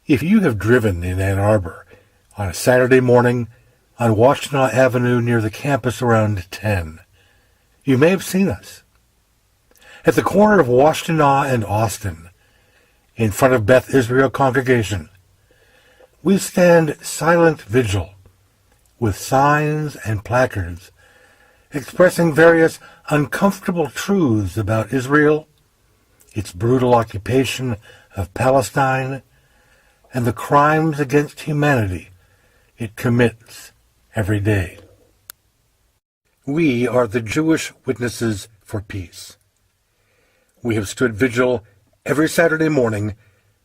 If you have driven in Ann Arbor on a Saturday morning on Washtenaw Avenue near the campus around 10, you may have seen us. At the corner of Washtenaw and Austin, in front of Beth Israel Congregation, we stand silent vigil with signs and placards expressing various uncomfortable truths about Israel, its brutal occupation of Palestine, and the crimes against humanity it commits every day. We are the Jewish Witnesses for Peace. We have stood vigil every Saturday morning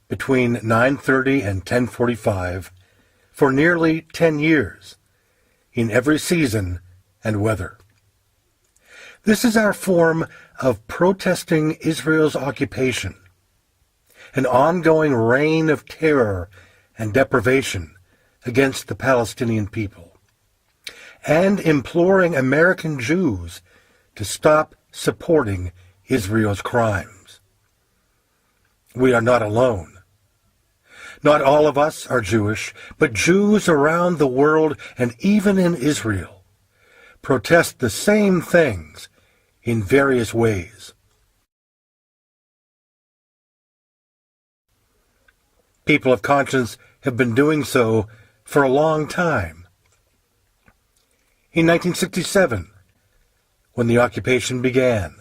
between 9:30 and 10:45 for nearly 10 years, in every season and weather. This is our form of protesting Israel's occupation, an ongoing reign of terror and deprivation against the Palestinian people, and imploring American Jews to stop supporting Israel's crimes. We are not alone. Not all of us are Jewish, but Jews around the world and even in Israel protest the same things in various ways. People of conscience have been doing so for a long time. In 1967, when the occupation began.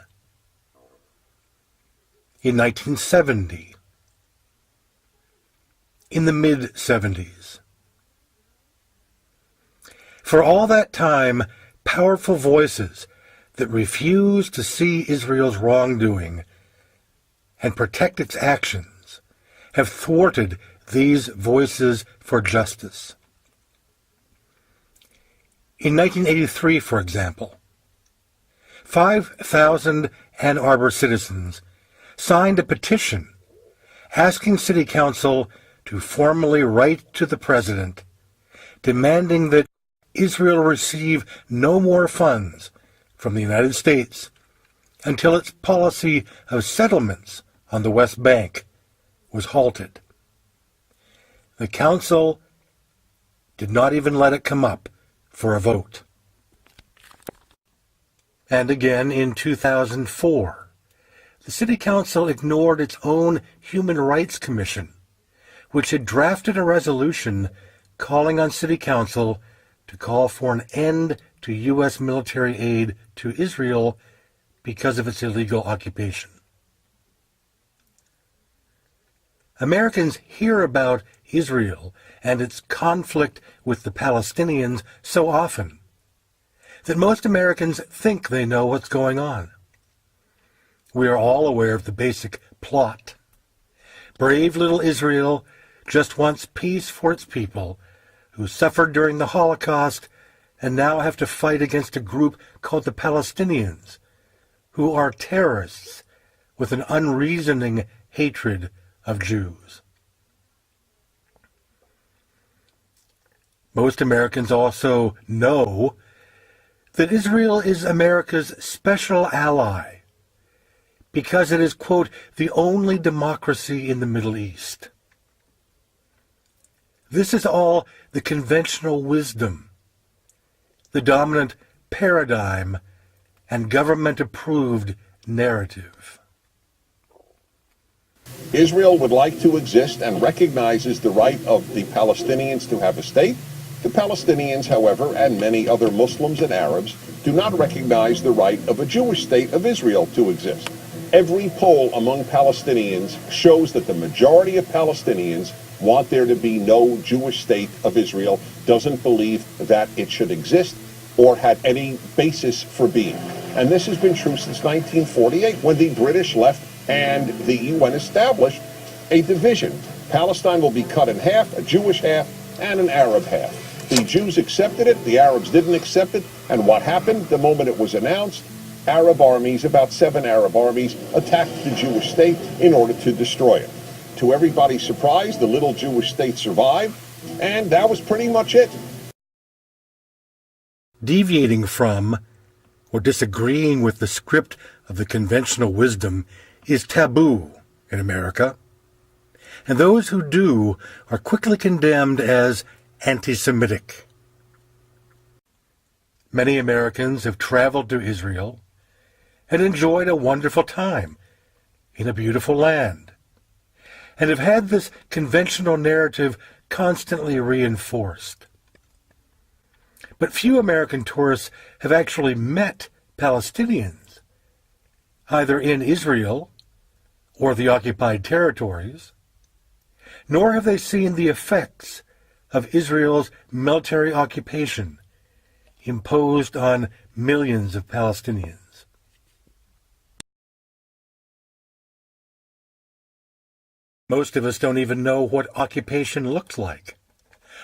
In 1970. In the mid-70s. For all that time, powerful voices that refuse to see Israel's wrongdoing and protect its actions have thwarted these voices for justice. In 1983, for example, 5,000 Ann Arbor citizens signed a petition asking City Council to formally write to the President demanding that Israel receive no more funds from the United States until its policy of settlements on the West Bank was halted. The Council did not even let it come up for a vote. And again in 2004, the City Council ignored its own Human Rights Commission, which had drafted a resolution calling on City Council to call for an end to U.S. military aid to Israel because of its illegal occupation. Americans hear about Israel and its conflict with the Palestinians so often that most Americans think they know what's going on. We are all aware of the basic plot. Brave little Israel just wants peace for its people who suffered during the Holocaust and now have to fight against a group called the Palestinians, who are terrorists with an unreasoning hatred of Jews. Most Americans also know that Israel is America's special ally because it is, quote, the only democracy in the Middle East. This is all the conventional wisdom, the dominant paradigm, and government-approved narrative. Israel would like to exist and recognizes the right of the Palestinians to have a state. The Palestinians, however, and many other Muslims and Arabs, do not recognize the right of a Jewish state of Israel to exist. Every poll among Palestinians shows that the majority of Palestinians want there to be no Jewish state of Israel, doesn't believe that it should exist or had any basis for being. And this has been true since 1948, when the British left and the UN established a division. Palestine will be cut in half, a Jewish half and an Arab half. The Jews accepted it, the Arabs didn't accept it, and what happened the moment it was announced? Arab armies, about 7 Arab armies, attacked the Jewish state in order to destroy it. To everybody's surprise, the little Jewish state survived, and that was pretty much it. Deviating from or disagreeing with the script of the conventional wisdom is taboo in America. and those who do are quickly condemned as anti-Semitic. Many Americans have traveled to Israel and enjoyed a wonderful time in a beautiful land, and have had this conventional narrative constantly reinforced. But few American tourists have actually met Palestinians, either in Israel or the occupied territories, nor have they seen the effects of Israel's military occupation imposed on millions of Palestinians. Most of us don't even know what occupation looks like,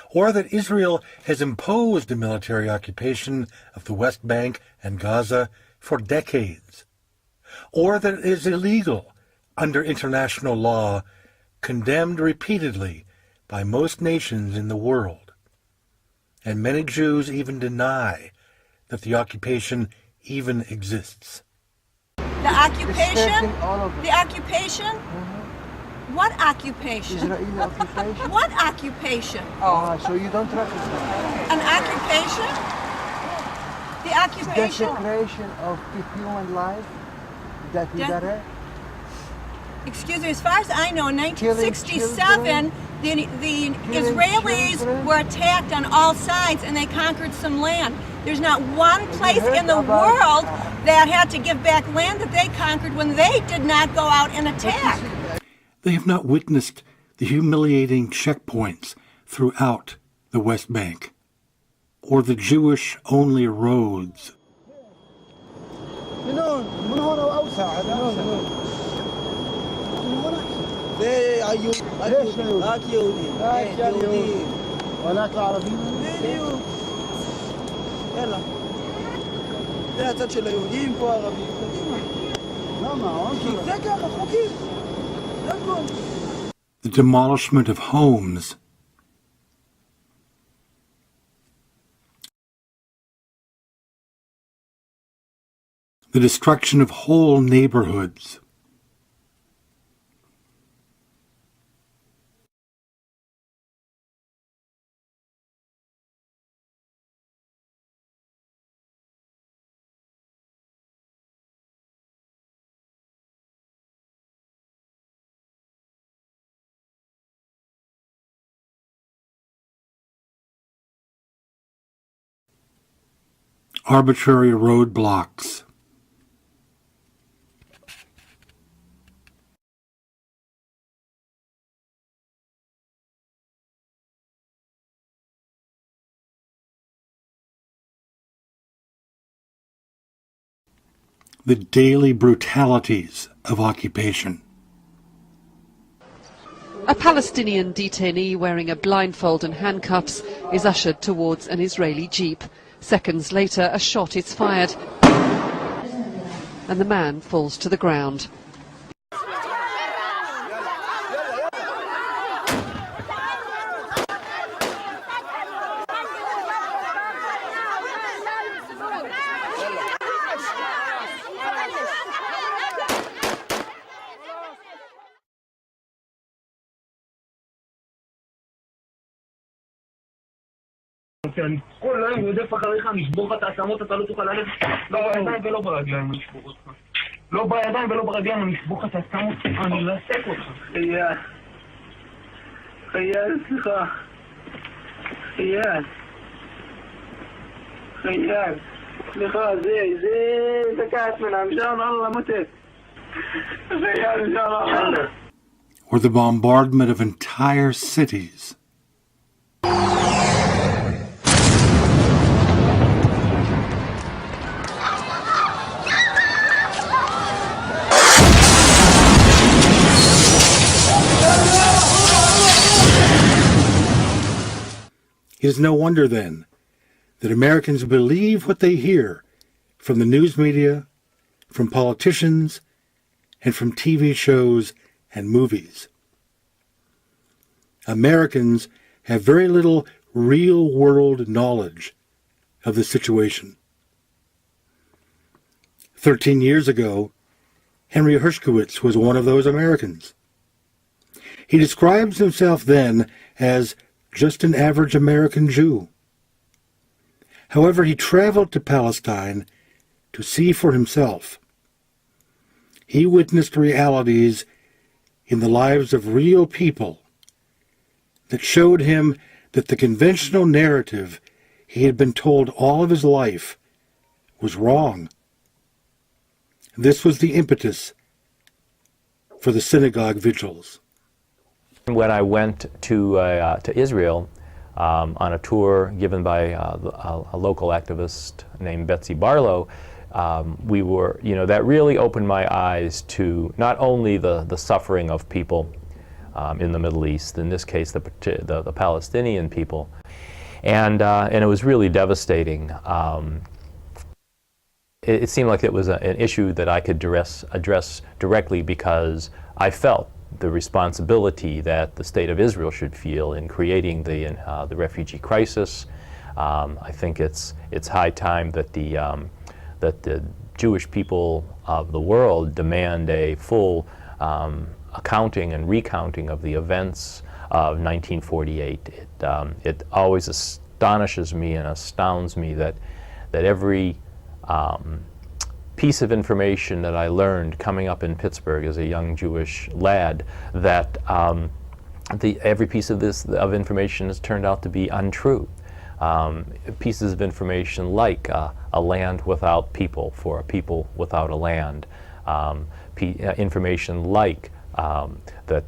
or that Israel has imposed a military occupation of the West Bank and Gaza for decades, or that it is illegal under international law, condemned repeatedly by most nations in the world. And many Jews even deny that the occupation even exists. The occupation? The occupation? Mm-hmm. What occupation? Israeli occupation? What occupation? So you don't recognize an occupation? The occupation? Desecration of the human life that we direct. Excuse me, as far as I know, in 1967, the Israelis were attacked on all sides and they conquered some land. There's not one place in the world that had to give back land that they conquered when they did not go out and attack. They have not witnessed the humiliating checkpoints throughout the West Bank, or the Jewish-only roads. The demolishment of homes, the destruction of whole neighborhoods, arbitrary roadblocks, the daily brutalities of occupation. A Palestinian detainee wearing a blindfold and handcuffs is ushered towards an Israeli jeep. Seconds later, a shot is fired, and the man falls to the ground. כל היום יודף אחריך, נשבור לך את העצמות, אתה לא תוכל ללכת, לא בידיים ולא ברגליים, נשבור אותך. לא בידיים ולא ברגליים, נשבור לך את העצמות, אני ארסק אותך. חייל, סליחה. חייל. סליחה, זה כעס מנה, משם לא למתת. חייל, משם. Or the bombardment of entire cities. It is no wonder, then, that Americans believe what they hear from the news media, from politicians, and from TV shows and movies. Americans have very little real-world knowledge of the situation. 13 years ago, Henry Hershkovitz was one of those Americans. He describes himself then as just an average American Jew. However, he traveled to Palestine to see for himself. He witnessed realities in the lives of real people that showed him that the conventional narrative he had been told all of his life was wrong. This was the impetus for the synagogue vigils. When I went to Israel on a tour given by a local activist named Beth Israel, we were, that really opened my eyes to not only the suffering of people in the Middle East, in this case the Palestinian people, and it was really devastating. It seemed like it was an issue that I could address directly because I felt the responsibility that the state of Israel should feel in creating the refugee crisis. I think it's high time that the Jewish people of the world demand a full accounting and recounting of the events of 1948. It always astonishes me and astounds me that every piece of information that I learned coming up in Pittsburgh as a young Jewish lad, that every piece of information has turned out to be untrue. Pieces of information like a land without people for a people without a land. Information like that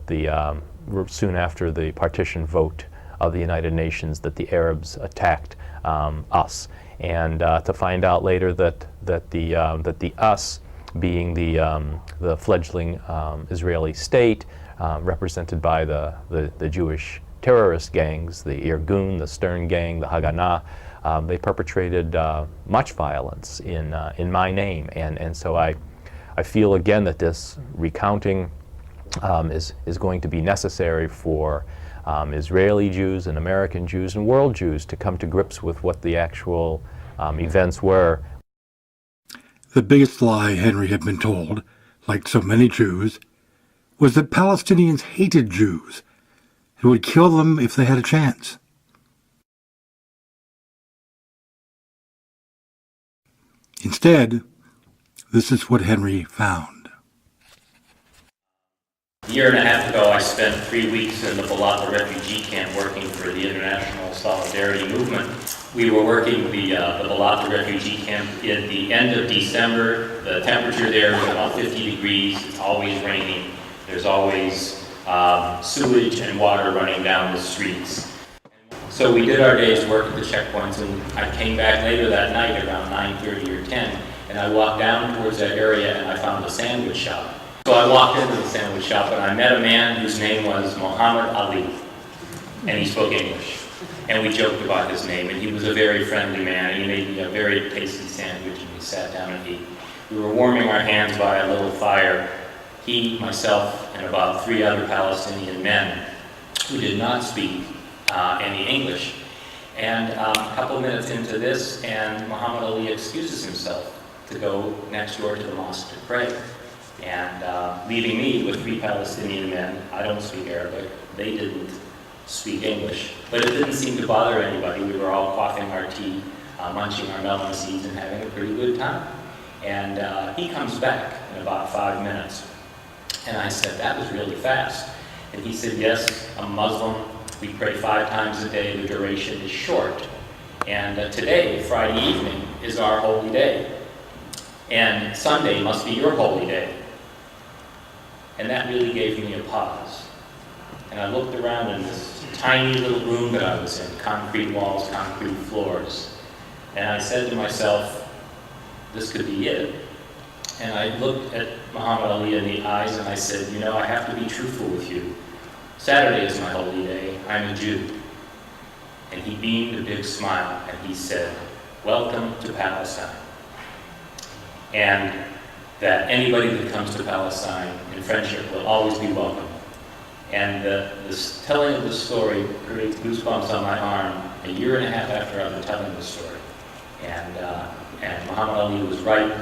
soon after the partition vote of the United Nations that the Arabs attacked us. And to find out later that the us being the fledgling Israeli state, represented by the Jewish terrorist gangs, the Irgun, the Stern Gang, the Haganah, they perpetrated much violence in my name, and so I feel again that this recounting is going to be necessary for Israeli Jews and American Jews and world Jews to come to grips with what the actual events were. The biggest lie Henry had been told, like so many Jews, was that Palestinians hated Jews and would kill them if they had a chance. Instead, this is what Henry found. A year and a half ago, I spent 3 weeks in the Balata refugee camp working for the International Solidarity Movement. We were working the Balata refugee camp at the end of December. The temperature there was about 50 degrees. It's always raining. There's always sewage and water running down the streets. So we did our day's work at the checkpoints, and I came back later that night around 9:30 or 10, and I walked down towards that area and I found a sandwich shop. So I walked into the sandwich shop and I met a man whose name was Muhammad Ali, and he spoke English. And we joked about his name, and he was a very friendly man, and he made me a very tasty sandwich, and we sat down and ate. We were warming our hands by a little fire, he, myself, and about 3 other Palestinian men who did not speak any English. And a couple minutes into this, and Muhammad Ali excuses himself to go next door to the mosque to pray. And leaving me with 3 Palestinian men. I don't speak Arabic. They didn't speak English. But it didn't seem to bother anybody. We were all quaffing our tea, munching our melon seeds, and having a pretty good time. And he comes back in about 5 minutes. And I said, that was really fast. And he said, yes, I'm Muslim. We pray 5 times a day. The duration is short. And today, Friday evening, is our holy day. And Sunday must be your holy day. And that really gave me a pause. And I looked around in this tiny little room that I was in, concrete walls, concrete floors. And I said to myself, this could be it. And I looked at Muhammad Ali in the eyes and I said, you know, I have to be truthful with you. Saturday is my holy day. I'm a Jew. And he beamed a big smile and he said, welcome to Palestine. And that anybody that comes to Palestine in friendship will always be welcome. And this telling of the story creates goosebumps on my arm a year and a half after I've been telling the story. And Muhammad Ali was right.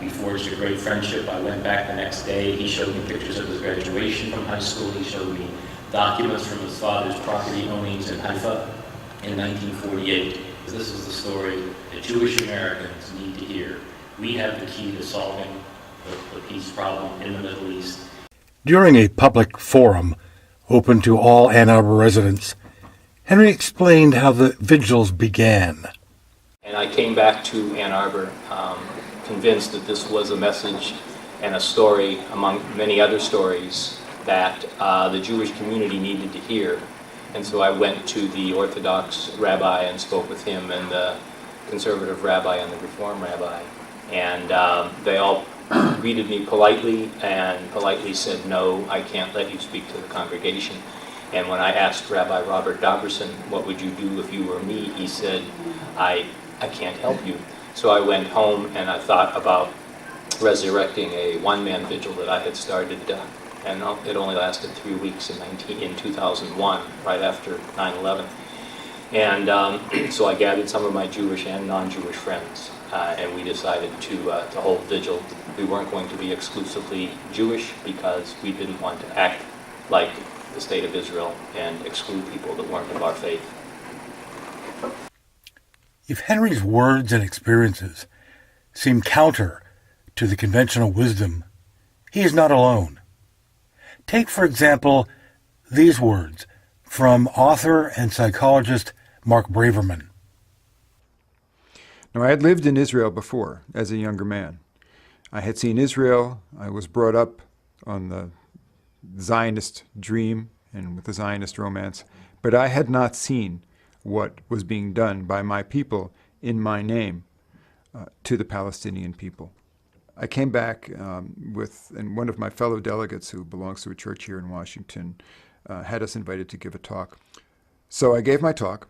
We forged a great friendship. I went back the next day. He showed me pictures of his graduation from high school. He showed me documents from his father's property ownings in Haifa in 1948. This is the story that Jewish Americans need to hear. We have the key to solving the peace problem in the Middle East. During a public forum open to all Ann Arbor residents, Henry explained how the vigils began. And I came back to Ann Arbor convinced that this was a message and a story among many other stories that the Jewish community needed to hear. And so I went to the Orthodox rabbi and spoke with him, and the conservative rabbi and the Reform rabbi. And they all greeted me politely and politely said, no, I can't let you speak to the congregation. And when I asked Rabbi Robert Dobberson, what would you do if you were me, he said, I can't help you. So I went home and I thought about resurrecting a one-man vigil that I had started, and it only lasted 3 weeks in 2001, right after 9/11. And so I gathered some of my Jewish and non-Jewish friends, and we decided to hold vigil. We weren't going to be exclusively Jewish because we didn't want to act like the state of Israel and exclude people that weren't of our faith. If Henry's words and experiences seem counter to the conventional wisdom, he is not alone. Take, for example, these words from author and psychologist Mark Braverman. Now, I had lived in Israel before as a younger man. I had seen Israel. I was brought up on the Zionist dream and with the Zionist romance, but I had not seen what was being done by my people in my name to the Palestinian people. I came back and one of my fellow delegates who belongs to a church here in Washington had us invited to give a talk. So I gave my talk,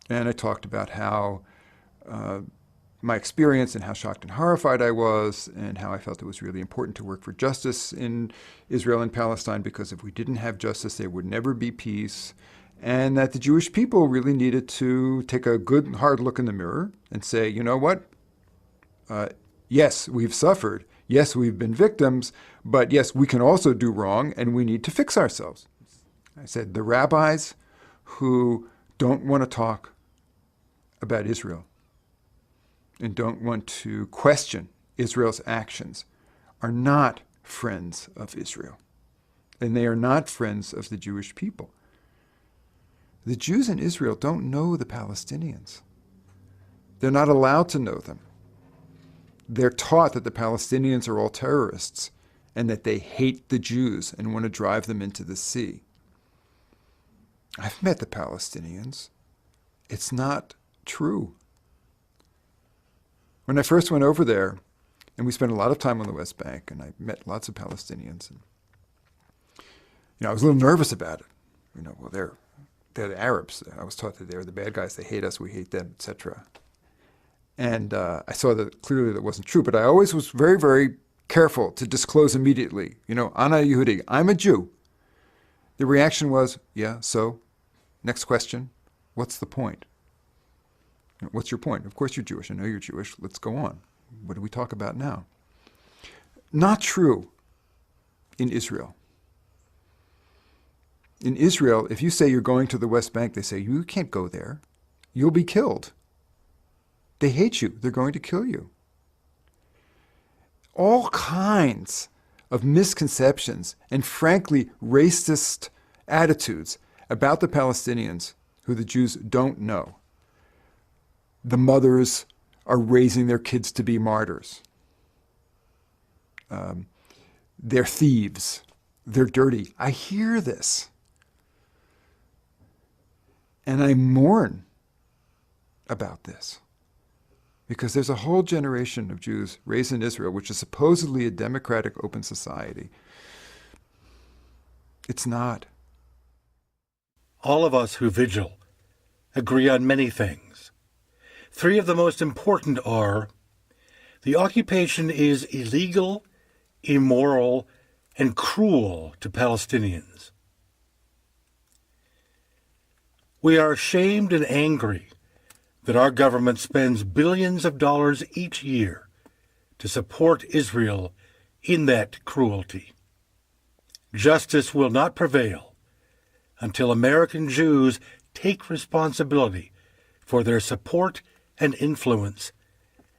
and I talked about how my experience and how shocked and horrified I was, and how I felt it was really important to work for justice in Israel and Palestine, because if we didn't have justice, there would never be peace, and that the Jewish people really needed to take a good, hard look in the mirror and say, you know what? Yes, we've suffered. Yes, we've been victims. But yes, we can also do wrong, and we need to fix ourselves. I said, the rabbis who don't want to talk about Israel and don't want to question Israel's actions are not friends of Israel. And they are not friends of the Jewish people. The Jews in Israel don't know the Palestinians. They're not allowed to know them. They're taught that the Palestinians are all terrorists and that they hate the Jews and want to drive them into the sea. I've met the Palestinians. It's not true. When I first went over there, and we spent a lot of time on the West Bank, and I met lots of Palestinians, and I was a little nervous about it. Well, they're the Arabs. I was taught that they're the bad guys. They hate us. We hate them, etc. And I saw that clearly that wasn't true. But I always was very, very careful to disclose immediately. Ana Yehudi, I'm a Jew. The reaction was, yeah, so? Next question. What's the point? What's your point? Of course you're Jewish. I know you're Jewish. Let's go on. What do we talk about now? Not true in Israel. In Israel, if you say you're going to the West Bank, they say, you can't go there. You'll be killed. They hate you. They're going to kill you. All kinds of misconceptions and, frankly, racist attitudes about the Palestinians who the Jews don't know. The mothers are raising their kids to be martyrs. They're thieves. They're dirty. I hear this. And I mourn about this. Because there's a whole generation of Jews raised in Israel, which is supposedly a democratic, open society. It's not. All of us who vigil agree on many things. 3 of the most important are: the occupation is illegal, immoral, and cruel to Palestinians. We are ashamed and angry that our government spends billions of dollars each year to support Israel in that cruelty. Justice will not prevail until American Jews take responsibility for their support and influence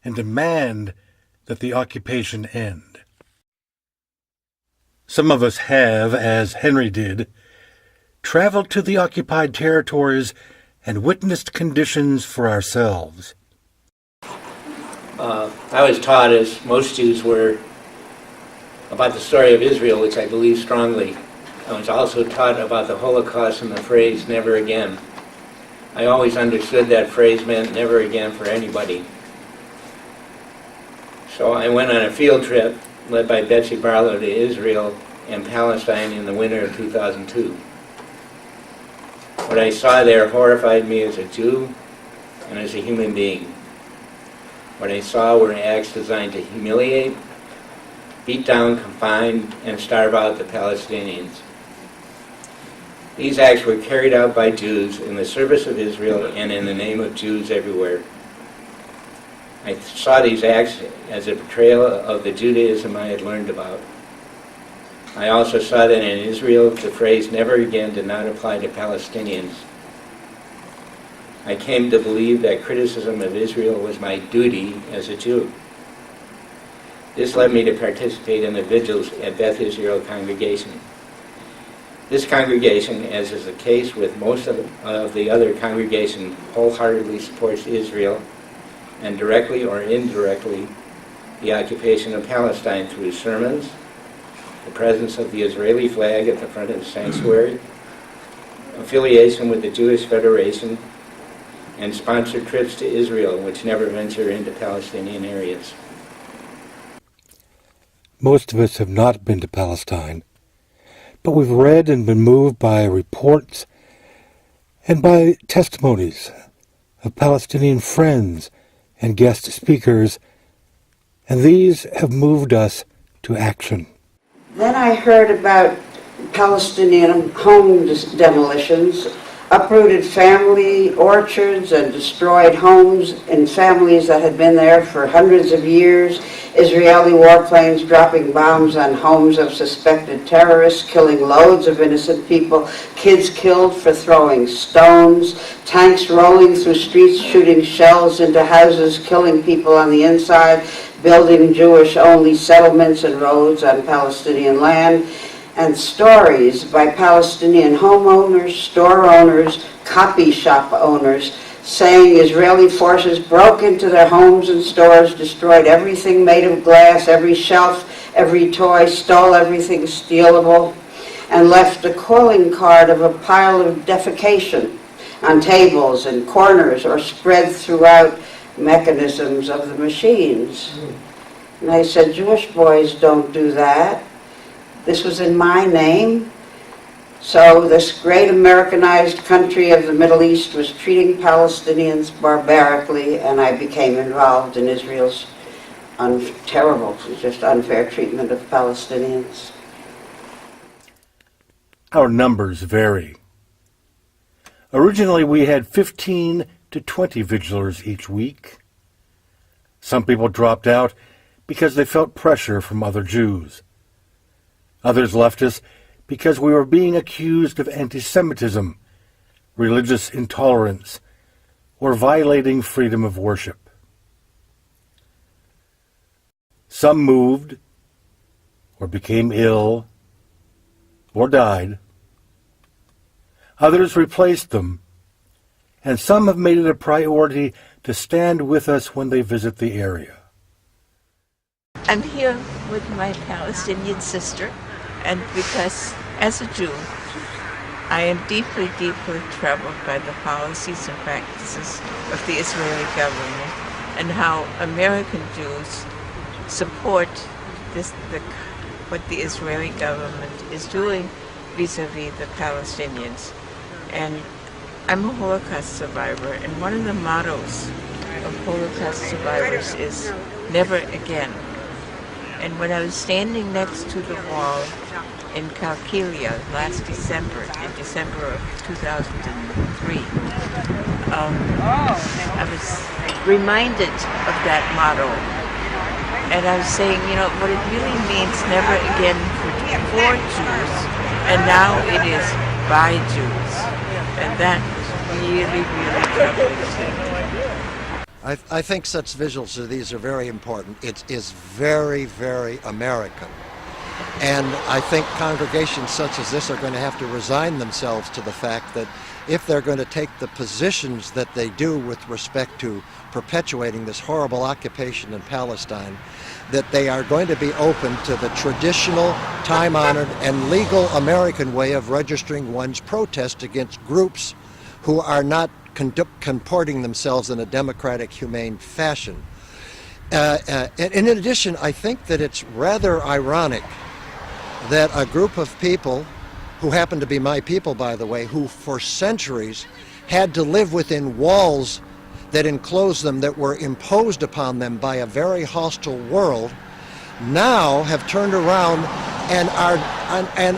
and demand that the occupation end. Some of us have, as Henry did, traveled to the occupied territories and witnessed conditions for ourselves. I was taught, as most Jews were, about the story of Israel, which I believe strongly. I was also taught about the Holocaust and the phrase, never again. I always understood that phrase meant never again for anybody. So I went on a field trip led by Beth Israel to Israel and Palestine in the winter of 2002. What I saw there horrified me as a Jew and as a human being. What I saw were acts designed to humiliate, beat down, confine, and starve out the Palestinians. These acts were carried out by Jews in the service of Israel and in the name of Jews everywhere. I saw these acts as a betrayal of the Judaism I had learned about. I also saw that in Israel, the phrase never again did not apply to Palestinians. I came to believe that criticism of Israel was my duty as a Jew. This led me to participate in the vigils at Beth Israel Congregation. This congregation, as is the case with most of the other congregations, wholeheartedly supports Israel and directly or indirectly the occupation of Palestine through sermons, the presence of the Israeli flag at the front of the sanctuary, affiliation with the Jewish Federation, and sponsored trips to Israel, which never venture into Palestinian areas. Most of us have not been to Palestine, but we've read and been moved by reports and by testimonies of Palestinian friends and guest speakers, and these have moved us to action. Then I heard about Palestinian home demolitions, uprooted family orchards and destroyed homes in families that had been there for hundreds of years, Israeli warplanes dropping bombs on homes of suspected terrorists, killing loads of innocent people, kids killed for throwing stones, tanks rolling through streets shooting shells into houses, killing people on the inside, building Jewish-only settlements and roads on Palestinian land, and stories by Palestinian homeowners, store owners, copy shop owners, saying Israeli forces broke into their homes and stores, destroyed everything made of glass, every shelf, every toy, stole everything stealable, and left a calling card of a pile of defecation on tables and corners or spread throughout mechanisms of the machines. And I said, Jewish boys don't do that. This was in my name. So this great Americanized country of the Middle East was treating Palestinians barbarically, and I became involved in Israel's terrible, just unfair treatment of Palestinians. Our numbers vary. Originally, we had 15 to 20 vigilers each week. Some people dropped out because they felt pressure from other Jews. Others left us because we were being accused of anti-Semitism, religious intolerance, or violating freedom of worship. Some moved, or became ill, or died. Others replaced them, and some have made it a priority to stand with us when they visit the area. I'm here with my Palestinian sister, and because, as a Jew, I am deeply, deeply troubled by the policies and practices of the Israeli government and how American Jews support what the Israeli government is doing vis-a-vis the Palestinians. And I'm a Holocaust survivor, and one of the mottos of Holocaust survivors is never again. And when I was standing next to the wall in Kalkilia last December, in December of 2003, I was reminded of that motto. And I was saying, you know, what it really means never again for Jews, and now it is by Jews. And that really, really troubles me. I think such vigils as these are very important. It is very, very American. And I think congregations such as this are going to have to resign themselves to the fact that if they're going to take the positions that they do with respect to perpetuating this horrible occupation in Palestine, that they are going to be open to the traditional, time-honored, and legal American way of registering one's protest against groups who are not comporting themselves in a democratic, humane fashion. And in addition, I think that it's rather ironic that a group of people, who happen to be my people, by the way, who for centuries had to live within walls that enclosed them, that were imposed upon them by a very hostile world, now have turned around and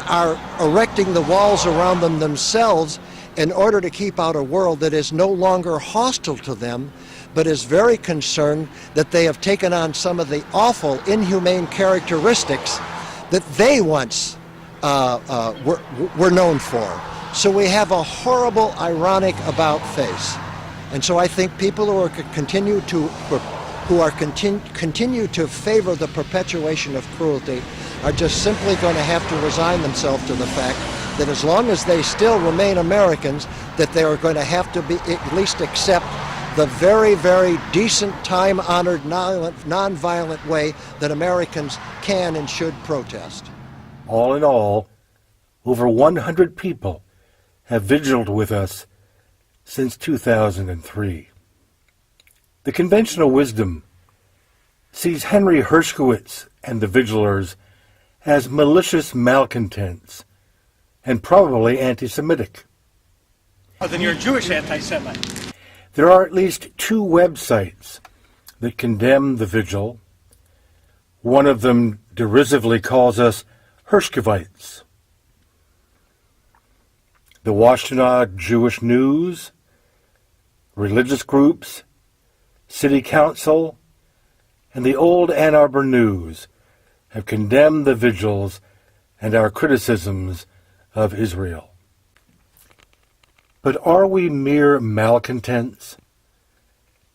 are erecting the walls around them themselves in order to keep out a world that is no longer hostile to them, but is very concerned that they have taken on some of the awful, inhumane characteristics that they once were known for. So we have a horrible, ironic about face. And so I think people who continue to favor the perpetuation of cruelty are just simply going to have to resign themselves to the fact that as long as they still remain Americans, that they are going to have to be at least accept the very, very decent, time-honored, non-violent way that Americans can and should protest. All in all, over 100 people have vigiled with us since 2003. The conventional wisdom sees Henry Hershkovitz and the vigilers as malicious malcontents and probably anti-Semitic. Well, then you're a Jewish anti-Semite. There are at least 2 websites that condemn the vigil. One of them derisively calls us Hershkovites. The Washtenaw Jewish News, religious groups, city council, and the old Ann Arbor News have condemned the vigils and our criticisms of Israel. But are we mere malcontents?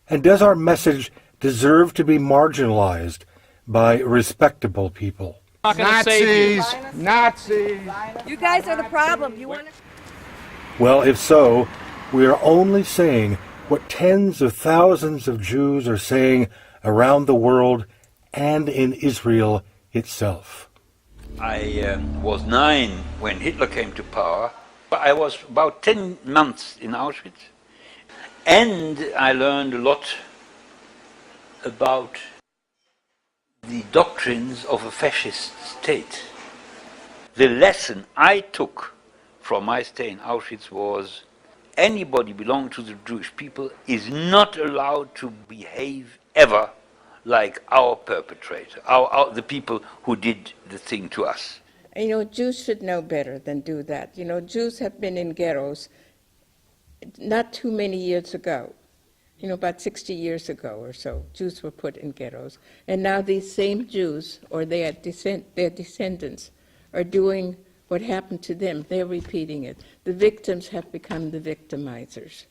And does our message deserve to be marginalized by respectable people? Nazis! Nazis! You guys are the problem. You want to... Well, if so, we are only saying what tens of thousands of Jews are saying around the world and in Israel itself. I was 9 when Hitler came to power. I was about 10 months in Auschwitz, and I learned a lot about the doctrines of a fascist state. The lesson I took from my stay in Auschwitz was anybody belonging to the Jewish people is not allowed to behave ever like our perpetrator, the people who did the thing to us. You know, Jews should know better than do that. You know, Jews have been in ghettos not too many years ago. You know, about 60 years ago or so, Jews were put in ghettos. And now these same Jews, or their descendants, are doing what happened to them. They're repeating it. The victims have become the victimizers.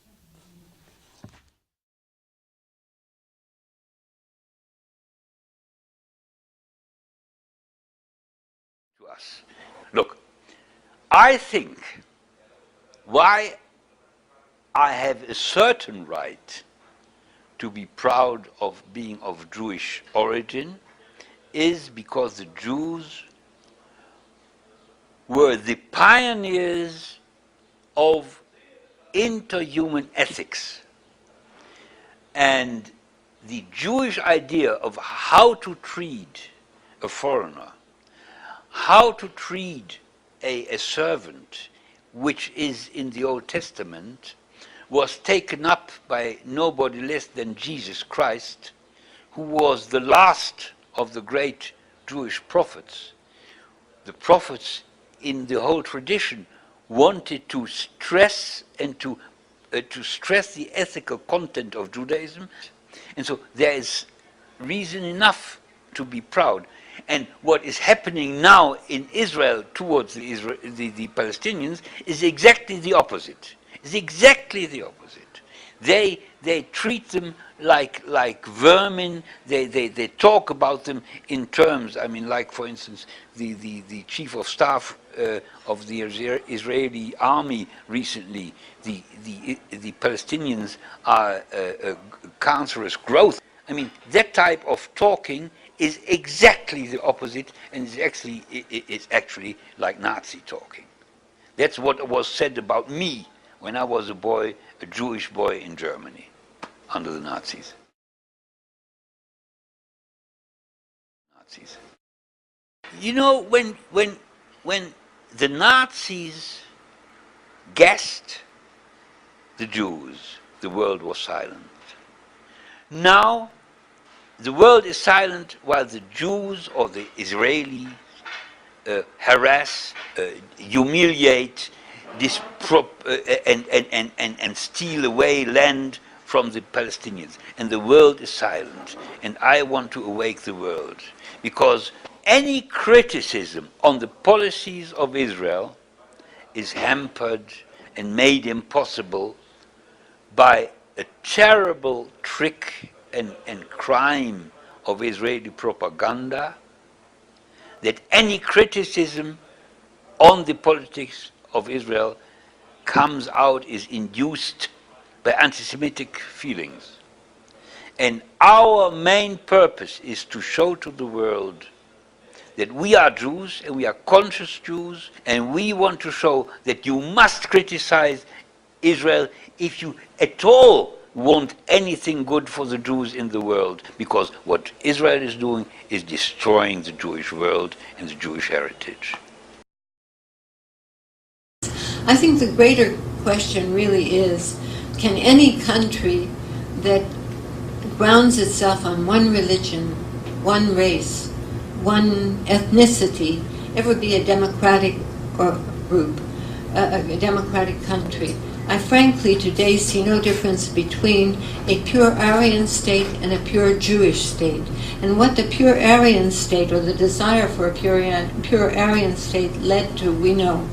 To us. Look, I think why I have a certain right to be proud of being of Jewish origin is because the Jews were the pioneers of interhuman ethics. And the Jewish idea of how to treat a foreigner, how to treat a servant, which is in the Old Testament, was taken up by nobody less than Jesus Christ, who was the last of the great Jewish prophets. The prophets in the whole tradition wanted to stress and to stress the ethical content of Judaism. And so there is reason enough to be proud. And what is happening now in Israel towards the Palestinians is exactly the opposite. It's exactly the opposite. They treat them like vermin. They talk about them in terms, I mean, like for instance, the chief of staff of the Israeli army recently, the Palestinians are a cancerous growth. I mean, that type of talking is exactly the opposite, and it's actually like Nazi talking. That's what was said about me when I was a boy, a Jewish boy in Germany, under the Nazis. You know, when the Nazis gassed the Jews, the world was silent. Now, the world is silent while the Jews or the Israelis harass, humiliate, and steal away land from the Palestinians. And the world is silent. And I want to awake the world. Because any criticism on the policies of Israel is hampered and made impossible by a terrible trick and crime of Israeli propaganda, that any criticism on the politics of Israel comes out, is induced by anti-Semitic feelings. And our main purpose is to show to the world that we are Jews and we are conscious Jews, and we want to show that you must criticize Israel if you at all want anything good for the Jews in the world, because what Israel is doing is destroying the Jewish world and the Jewish heritage. I think the greater question really is, can any country that grounds itself on one religion, one race, one ethnicity, ever be a democratic group, a democratic country? I frankly today see no difference between a pure Aryan state and a pure Jewish state. And what the pure Aryan state, or the desire for a pure Aryan state, led to, we know.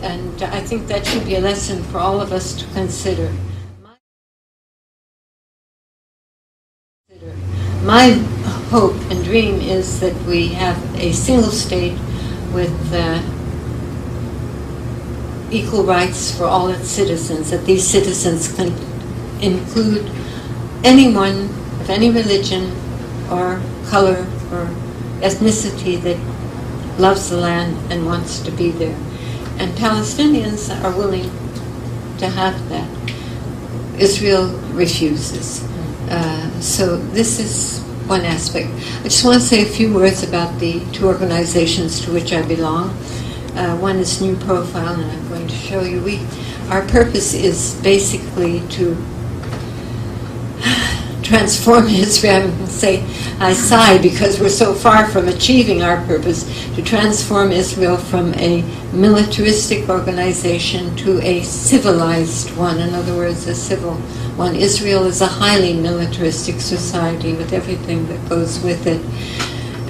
And I think that should be a lesson for all of us to consider. My hope and dream is that we have a single state with equal rights for all its citizens, that these citizens can include anyone of any religion or color or ethnicity that loves the land and wants to be there. And Palestinians are willing to have that. Israel refuses. So this is one aspect. I just want to say a few words about the two organizations to which I belong. One is New Profile, and I'm going to show you. Our purpose is basically to transform Israel. I sigh because we're so far from achieving our purpose, to transform Israel from a militaristic organization to a civilized one. In other words, a civil one. Israel is a highly militaristic society with everything that goes with it.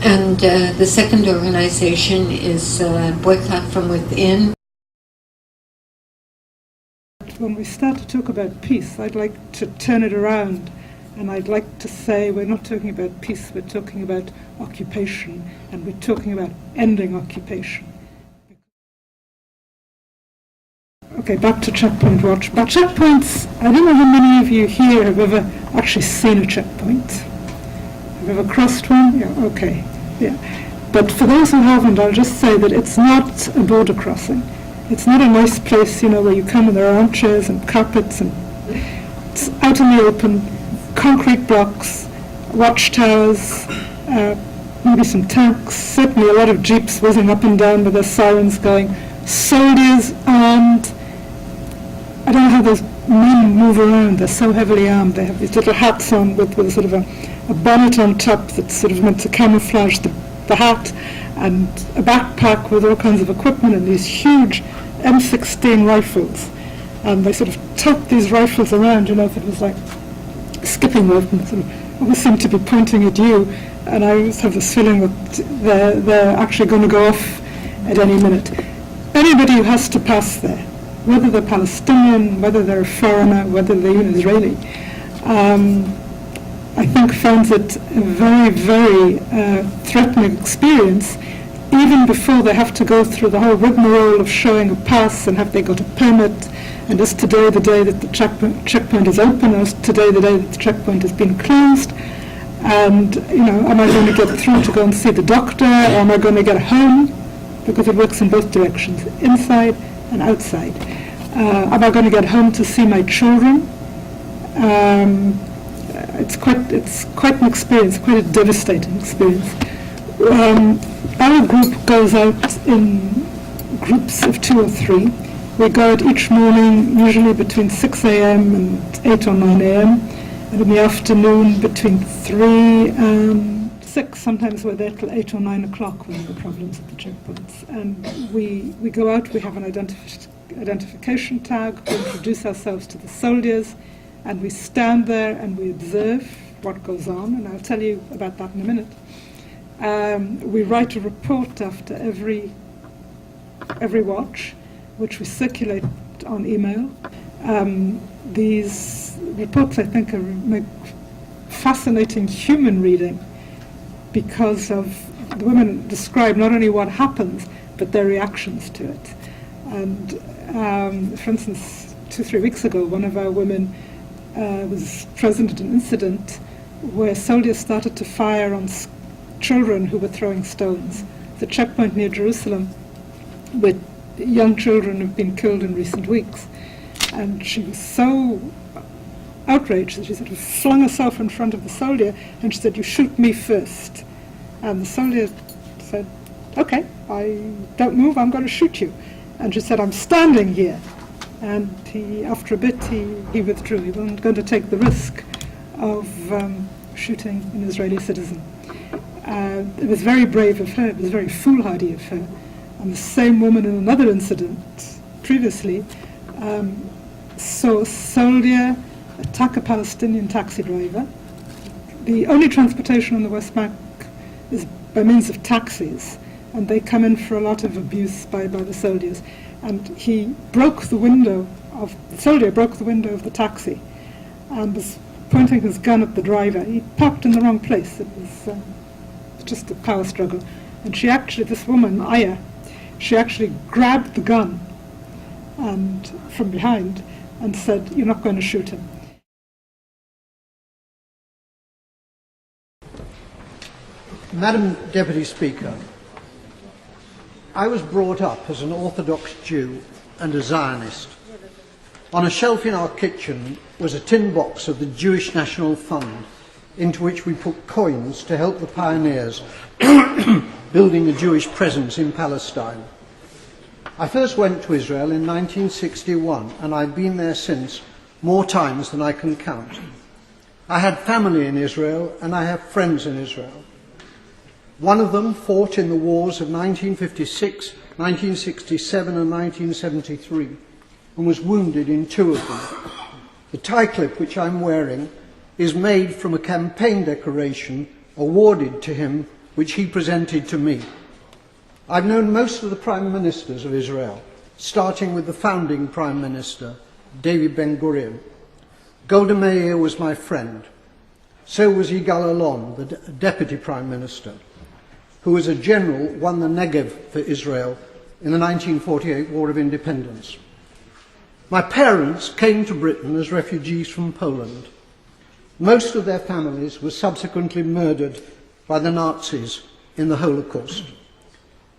And the second organization is Boycott from Within. When we start to talk about peace, I'd like to turn it around, and I'd like to say we're not talking about peace, we're talking about occupation, and we're talking about ending occupation. Okay, back to Checkpoint Watch. But checkpoints, I don't know how many of you here have ever actually seen a checkpoint. Have you ever crossed one? Yeah, okay. Yeah. But for those who haven't, I'll just say that it's not a border crossing. It's not a nice place, where you come and there are armchairs and carpets, and it's out in the open, concrete blocks, watchtowers, maybe some tanks, certainly a lot of jeeps whizzing up and down with their sirens going, soldiers armed. I don't know how those men move around. They're so heavily armed. They have these little hats on with sort of a bonnet on top that's sort of meant to camouflage the hat, and a backpack with all kinds of equipment and these huge M16 rifles. And they sort of tote these rifles around, if it was like skipping rope, and sort of always seem to be pointing at you. and I always have this feeling that they're actually going to go off at any minute. Anybody who has to pass there, whether they're Palestinian, whether they're a foreigner, whether they're even Israeli, I think finds it a very, very threatening experience, even before they have to go through the whole rigmarole of showing a pass and have they got a permit, and is today the day that the checkpoint is open, or is today the day that the checkpoint has been closed, and am I going to get through to go and see the doctor, or am I going to get home, because it works in both directions, inside and outside. Am I going to get home to see my children? It's quite an experience, quite a devastating experience. Our group goes out in groups of 2 or 3. We go out each morning, usually between 6 a.m. and 8 or 9 a.m. and in the afternoon between 3 and 6. Sometimes we're there till 8 or 9 o'clock when there are problems at the checkpoints. And we go out, we have an identification tag, we introduce ourselves to the soldiers, and we stand there and we observe what goes on, and I'll tell you about that in a minute. We write a report after every watch, which we circulate on email. These reports, I think, make fascinating human reading, because of the women describe not only what happens, but their reactions to it. And for instance, 2-3 weeks ago, one of our women was present at an incident where soldiers started to fire on children who were throwing stones. The checkpoint near Jerusalem, with young children who've been killed in recent weeks. And she was so outraged that she sort of flung herself in front of the soldier, and she said, "You shoot me first." And the soldier said, "Okay, I don't move, I'm going to shoot you." And she said, "I'm standing here." And after a bit, he withdrew. He wasn't going to take the risk of shooting an Israeli citizen. It was very brave of her. It was very foolhardy of her. And the same woman in another incident previously saw a soldier attack a Palestinian taxi driver. The only transportation on the West Bank is by means of taxis, and they come in for a lot of abuse by the soldiers. And the soldier broke the window of the taxi and was pointing his gun at the driver. He parked in the wrong place. It was just a power struggle. And this woman, Aya, she actually grabbed the gun from behind and said, "You're not going to shoot him." Madam Deputy Speaker, I was brought up as an Orthodox Jew and a Zionist. On a shelf in our kitchen was a tin box of the Jewish National Fund, into which we put coins to help the pioneers building a Jewish presence in Palestine. I first went to Israel in 1961, and I've been there since more times than I can count. I had family in Israel, and I have friends in Israel. One of them fought in the wars of 1956, 1967 and 1973 and was wounded in 2 of them. The tie clip which I'm wearing is made from a campaign decoration awarded to him which he presented to me. I've known most of the Prime Ministers of Israel, starting with the founding Prime Minister, David Ben-Gurion. Golda Meir was my friend. So was Yigal Allon, the Deputy Prime Minister, who as a general won the Negev for Israel in the 1948 War of Independence. My parents came to Britain as refugees from Poland. Most of their families were subsequently murdered by the Nazis in the Holocaust.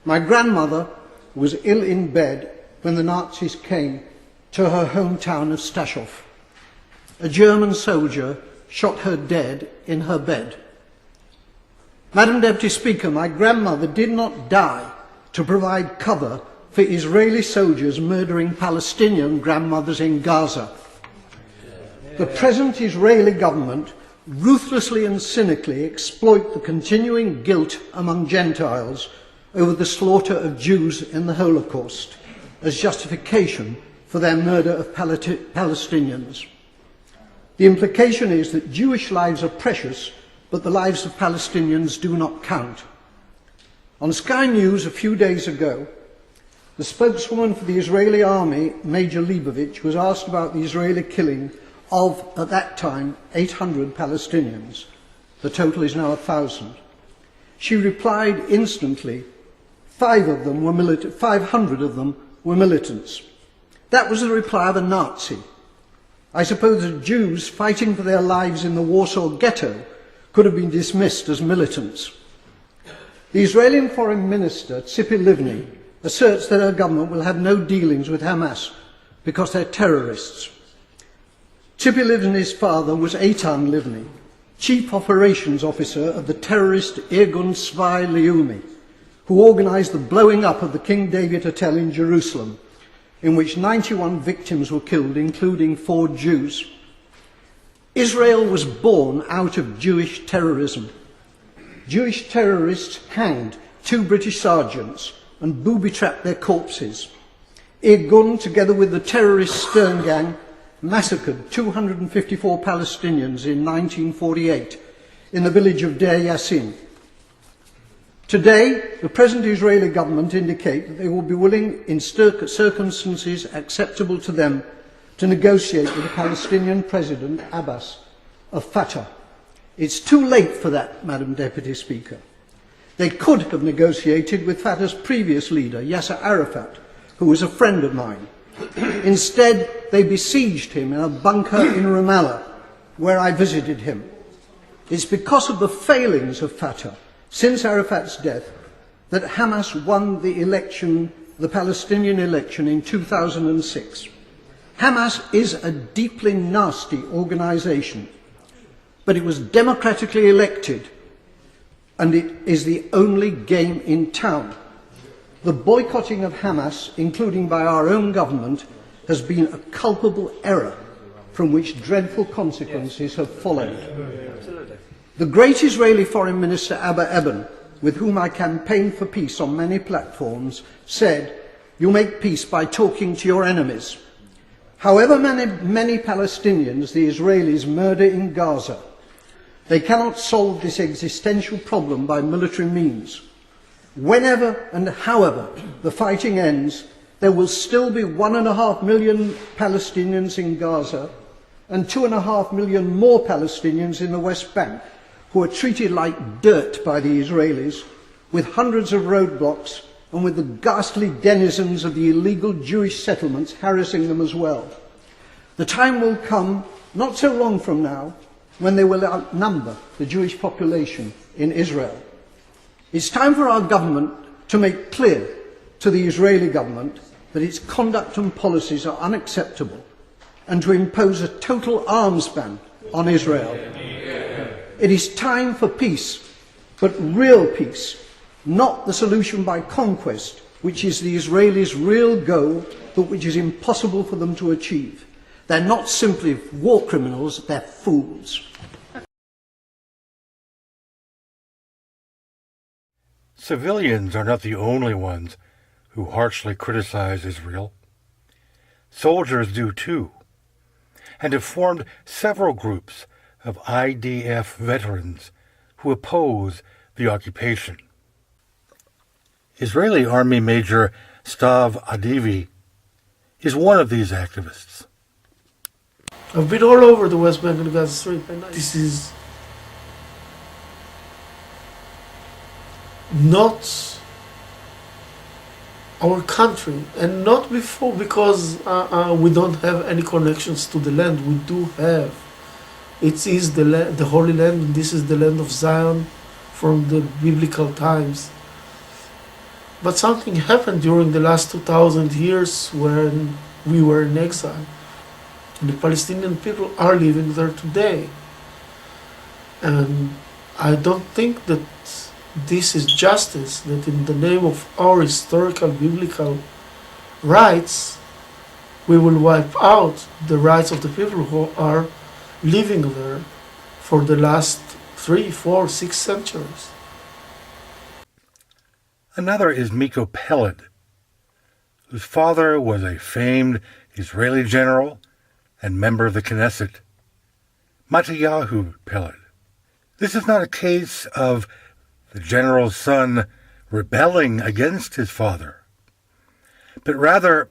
My grandmother was ill in bed when the Nazis came to her hometown of Stachov. A German soldier shot her dead in her bed. Madam Deputy Speaker, my grandmother did not die to provide cover for Israeli soldiers murdering Palestinian grandmothers in Gaza. The present Israeli government ruthlessly and cynically exploit the continuing guilt among Gentiles over the slaughter of Jews in the Holocaust as justification for their murder of Palestinians. The implication is that Jewish lives are precious but the lives of Palestinians do not count. On Sky News a few days ago, the spokeswoman for the Israeli army, Major Leibovich, was asked about the Israeli killing of, at that time, 800 Palestinians. The total is now 1,000. She replied instantly, 500 of them were militants. That was the reply of a Nazi. I suppose the Jews fighting for their lives in the Warsaw Ghetto could have been dismissed as militants. The Israeli Foreign Minister, Tzipi Livni, asserts that her government will have no dealings with Hamas because they're terrorists. Tzipi Livni's father was Eitan Livni, Chief Operations Officer of the terrorist Irgun Tzvai Leumi, who organised the blowing up of the King David Hotel in Jerusalem, in which 91 victims were killed, including 4 Jews. Israel was born out of Jewish terrorism. Jewish terrorists hanged 2 British sergeants and booby-trapped their corpses. Irgun, together with the terrorist Stern Gang, massacred 254 Palestinians in 1948 in the village of Deir Yassin. Today, the present Israeli government indicate that they will be willing, in circumstances acceptable to them, to negotiate with the Palestinian President Abbas of Fatah. It's too late for that, Madam Deputy Speaker. They could have negotiated with Fatah's previous leader, Yasser Arafat, who was a friend of mine. Instead, they besieged him in a bunker in Ramallah, where I visited him. It's because of the failings of Fatah since Arafat's death that Hamas won the election, the Palestinian election in 2006. Hamas is a deeply nasty organisation, but it was democratically elected, and it is the only game in town. The boycotting of Hamas, including by our own government, has been a culpable error from which dreadful consequences have followed. The great Israeli Foreign Minister Abba Eban, with whom I campaigned for peace on many platforms, said, "You make peace by talking to your enemies." However many Palestinians the Israelis murder in Gaza, they cannot solve this existential problem by military means. Whenever and however the fighting ends, there will still be 1.5 million Palestinians in Gaza and 2.5 million more Palestinians in the West Bank, who are treated like dirt by the Israelis, with hundreds of roadblocks and with the ghastly denizens of the illegal Jewish settlements harassing them as well. The time will come, not so long from now, when they will outnumber the Jewish population in Israel. It's time for our government to make clear to the Israeli government that its conduct and policies are unacceptable and to impose a total arms ban on Israel. It is time for peace, but real peace, not the solution by conquest, which is the Israelis' real goal, but which is impossible for them to achieve. They're not simply war criminals, they're fools. Civilians are not the only ones who harshly criticize Israel. Soldiers do too, and have formed several groups of IDF veterans who oppose the occupation. Israeli Army Major Stav Adivi is one of these activists. I've been all over the West Bank and the Gaza Strip, and this is not our country, and not before, because we don't have any connections to the land. We do have. It is the Holy Land, and this is the land of Zion from the biblical times. But something happened during the last 2,000 years when we were in exile. And the Palestinian people are living there today. And I don't think that this is justice, that in the name of our historical biblical rights, we will wipe out the rights of the people who are living there for the last 3, 4, 6 centuries. Another is Miko Peled, whose father was a famed Israeli general and member of the Knesset, Matyahu Peled. This is not a case of the general's son rebelling against his father, but rather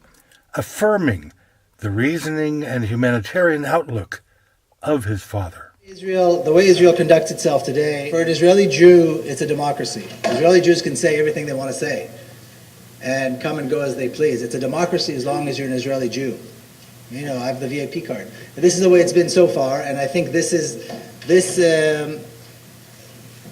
affirming the reasoning and humanitarian outlook of his father. Israel, the way Israel conducts itself today, for an Israeli Jew, it's a democracy. Israeli Jews can say everything they want to say and come and go as they please. It's a democracy as long as you're an Israeli Jew. You know, I have the VIP card. And this is the way it's been so far, and I think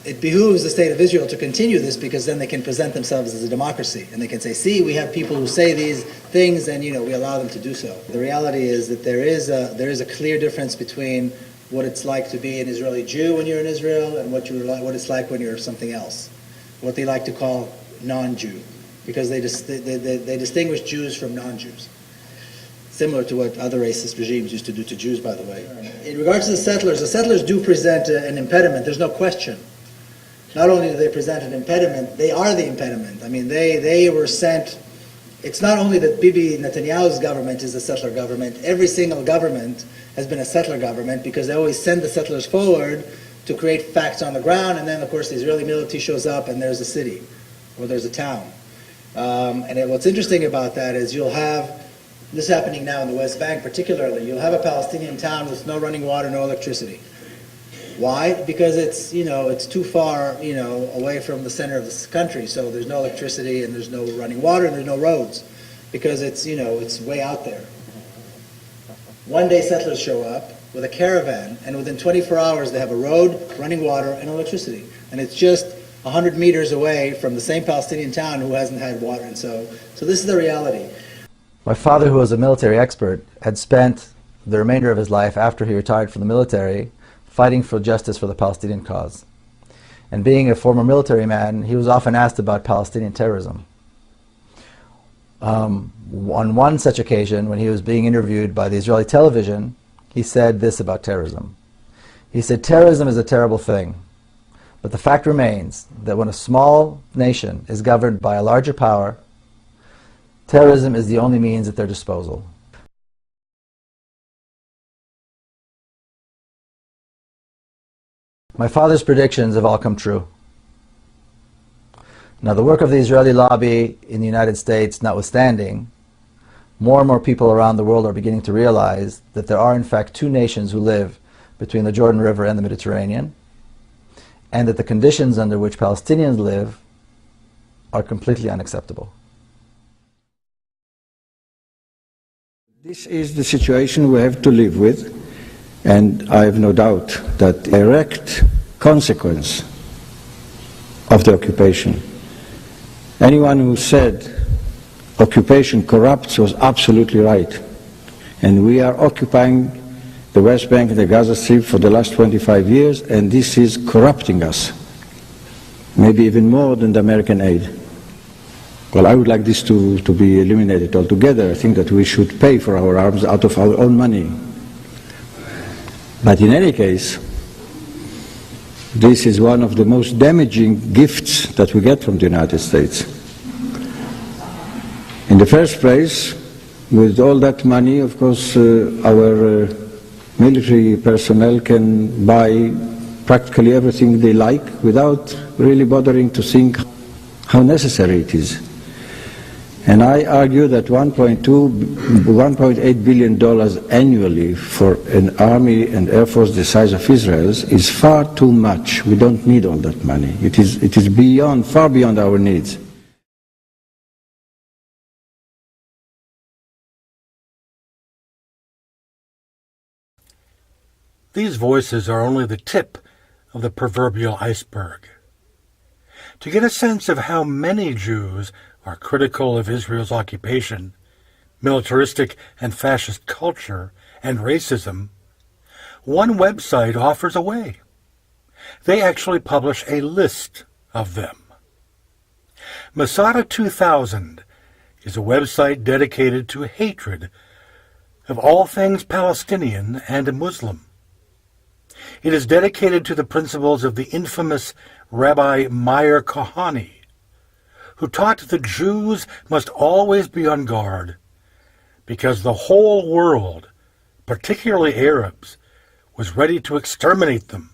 it behooves the state of Israel to continue this, because then they can present themselves as a democracy, and they can say, see, we have people who say these things, and we allow them to do so. The reality is that there is a clear difference between what it's like to be an Israeli Jew when you're in Israel and what it's like when you're something else, what they like to call non-Jew, because they distinguish Jews from non-Jews. Similar to what other racist regimes used to do to Jews, by the way. In regards to the settlers do present an impediment, there's no question. Not only do they present an impediment, they are the impediment. I mean, they were sent. It's not only that Bibi Netanyahu's government is a settler government. Every single government has been a settler government, because they always send the settlers forward to create facts on the ground, and then, of course, the Israeli military shows up and there's a city or there's a town. What's interesting about that is you'll have, this happening now in the West Bank particularly, you'll have a Palestinian town with no running water, no electricity. Why? Because it's too far, away from the center of this country. So there's no electricity, and there's no running water, and there's no roads, because it's way out there. One day settlers show up with a caravan, and within 24 hours they have a road, running water, and electricity. And it's just 100 meters away from the same Palestinian town who hasn't had water. And so this is the reality. My father, who was a military expert, had spent the remainder of his life after he retired from the military fighting for justice for the Palestinian cause. And being a former military man, he was often asked about Palestinian terrorism. On one such occasion, when he was being interviewed by the Israeli television, he said this about terrorism. He said, "Terrorism is a terrible thing, but the fact remains that when a small nation is governed by a larger power, terrorism is the only means at their disposal." My father's predictions have all come true. Now, the work of the Israeli lobby in the United States notwithstanding, more and more people around the world are beginning to realize that there are in fact two nations who live between the Jordan River and the Mediterranean, and that the conditions under which Palestinians live are completely unacceptable. This is the situation we have to live with, and I have no doubt that the direct consequence of the occupation, anyone who said occupation corrupts was absolutely right. And we are occupying the West Bank and the Gaza Strip for the last 25 years, and this is corrupting us, maybe even more than the American aid. Well, I would like this to be eliminated altogether. I think that we should pay for our arms out of our own money. But in any case, this is one of the most damaging gifts that we get from the United States. In the first place, with all that money, of course, our military personnel can buy practically everything they like without really bothering to think how necessary it is. And I argue that $1.8 billion annually for an army and air force the size of Israel's is far too much. We don't need all that money. It is far beyond our needs. These voices are only the tip of the proverbial iceberg. To get a sense of how many Jews are critical of Israel's occupation, militaristic and fascist culture, and racism, one website offers a way. They actually publish a list of them. Masada 2000 is a website dedicated to hatred of all things Palestinian and Muslim. It is dedicated to the principles of the infamous Rabbi Meir Kahane, who taught that Jews must always be on guard because the whole world, particularly Arabs, was ready to exterminate them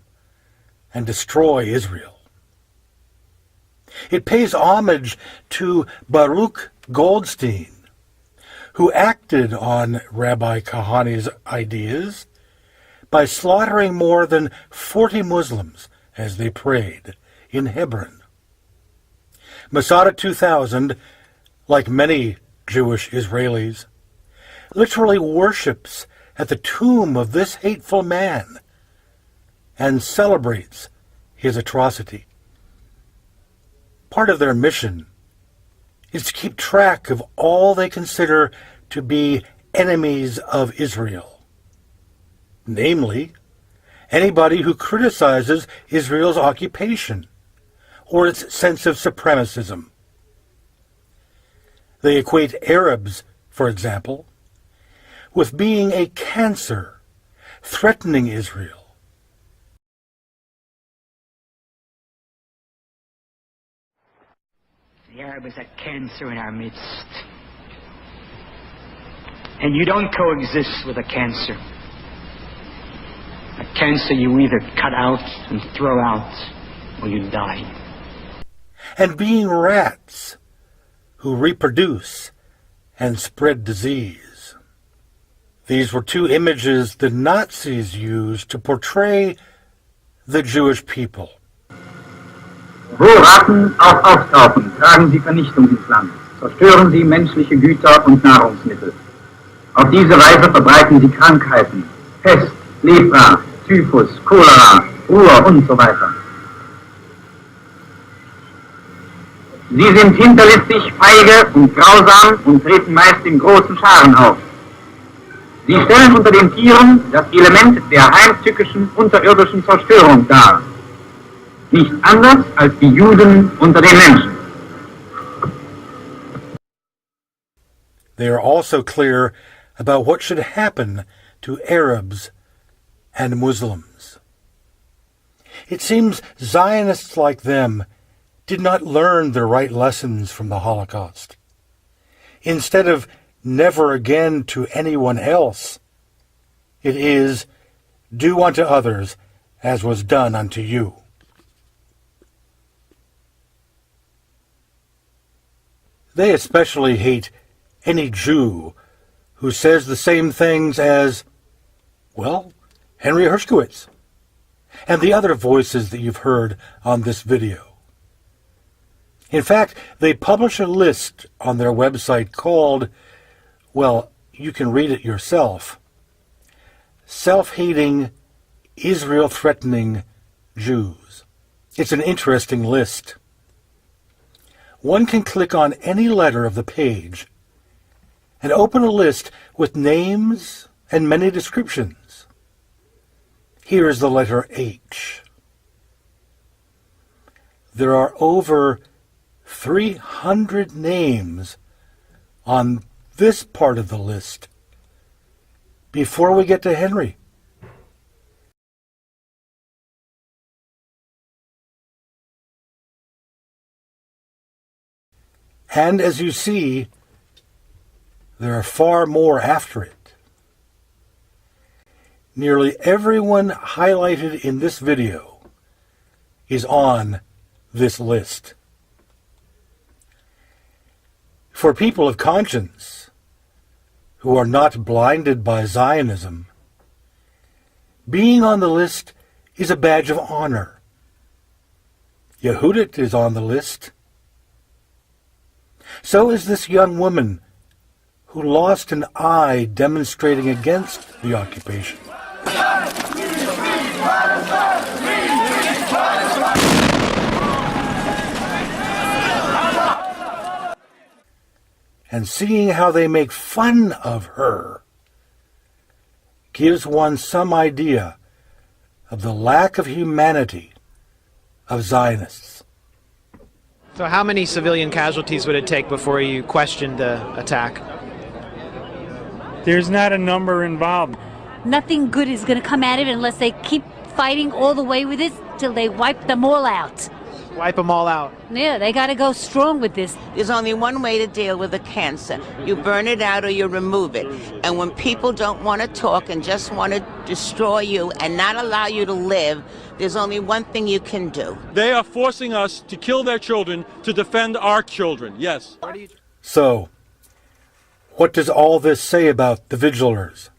and destroy Israel. It pays homage to Baruch Goldstein, who acted on Rabbi Kahani's ideas by slaughtering more than 40 Muslims as they prayed in Hebron. Masada 2000, like many Jewish Israelis, literally worships at the tomb of this hateful man and celebrates his atrocity. Part of their mission is to keep track of all they consider to be enemies of Israel, namely, anybody who criticizes Israel's occupation or its sense of supremacism. They equate Arabs, for example, with being a cancer threatening Israel. The Arab is a cancer in our midst. And you don't coexist with a cancer. A cancer you either cut out and throw out, or you die. And being rats who reproduce and spread disease. These were two images the Nazis used to portray the Jewish people. Wo Ratten auch auftauchen, tragen sie Vernichtung ins Land, zerstören sie menschliche Güter und Nahrungsmittel. Auf diese Weise verbreiten sie Krankheiten, Pest, Lepra, Typhus, Cholera, Ruhr und so weiter. Sie sind hinterlistig, feige und grausam und treten meist in großen Scharen auf. Sie stellen unter den Tieren das Element der heimtückischen unterirdischen Zerstörung dar. Nicht anders als die Juden unter den Menschen. They are also clear about what should happen to Arabs and Muslims. It seems Zionists like them did not learn the right lessons from the Holocaust. Instead of never again to anyone else, it is, do unto others as was done unto you. They especially hate any Jew who says the same things as, well, Henry Hershkovitz, and the other voices that you've heard on this video. In fact, they publish a list on their website called, well, you can read it yourself, Self-Hating, Israel-Threatening Jews. It's an interesting list. One can click on any letter of the page and open a list with names and many descriptions. Here is the letter H. There are over 300 names on this part of the list before we get to Henry. And as you see, there are far more after it. Nearly everyone highlighted in this video is on this list. For people of conscience who are not blinded by Zionism, being on the list is a badge of honor. Yehudit is on the list. So is this young woman who lost an eye demonstrating against the occupation. And seeing how they make fun of her gives one some idea of the lack of humanity of Zionists. So how many civilian casualties would it take before you questioned the attack? There's not a number involved. Nothing good is going to come out of it unless they keep fighting all the way with it till they wipe them all out. Wipe them all out. Yeah, they got to go strong with this. There's only one way to deal with a cancer. You burn it out or you remove it. And when people don't want to talk and just want to destroy you and not allow you to live, there's only one thing you can do. They are forcing us to kill their children to defend our children, yes. So, what does all this say about the Vigilers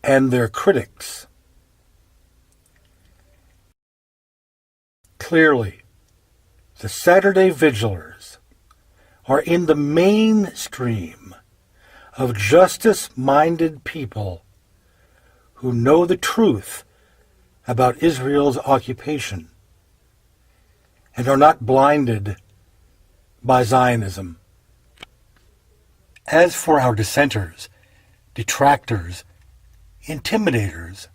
and their critics? Clearly, the Saturday Vigilers are in the mainstream of justice-minded people who know the truth about Israel's occupation and are not blinded by Zionism. As for our dissenters, detractors, intimidators,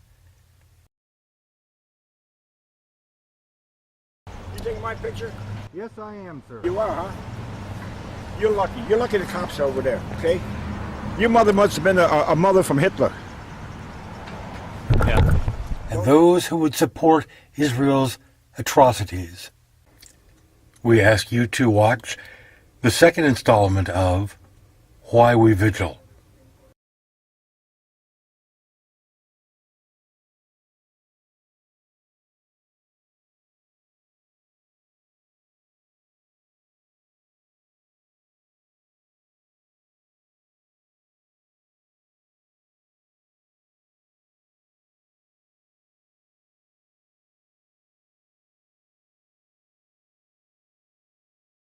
You taking my picture? Yes, I am, sir. You are, huh? You're lucky. You're lucky the cops are over there, okay? Your mother must have been a mother from Hitler. Yeah. And those who would support Israel's atrocities. We ask you to watch the second installment of Why We Vigil.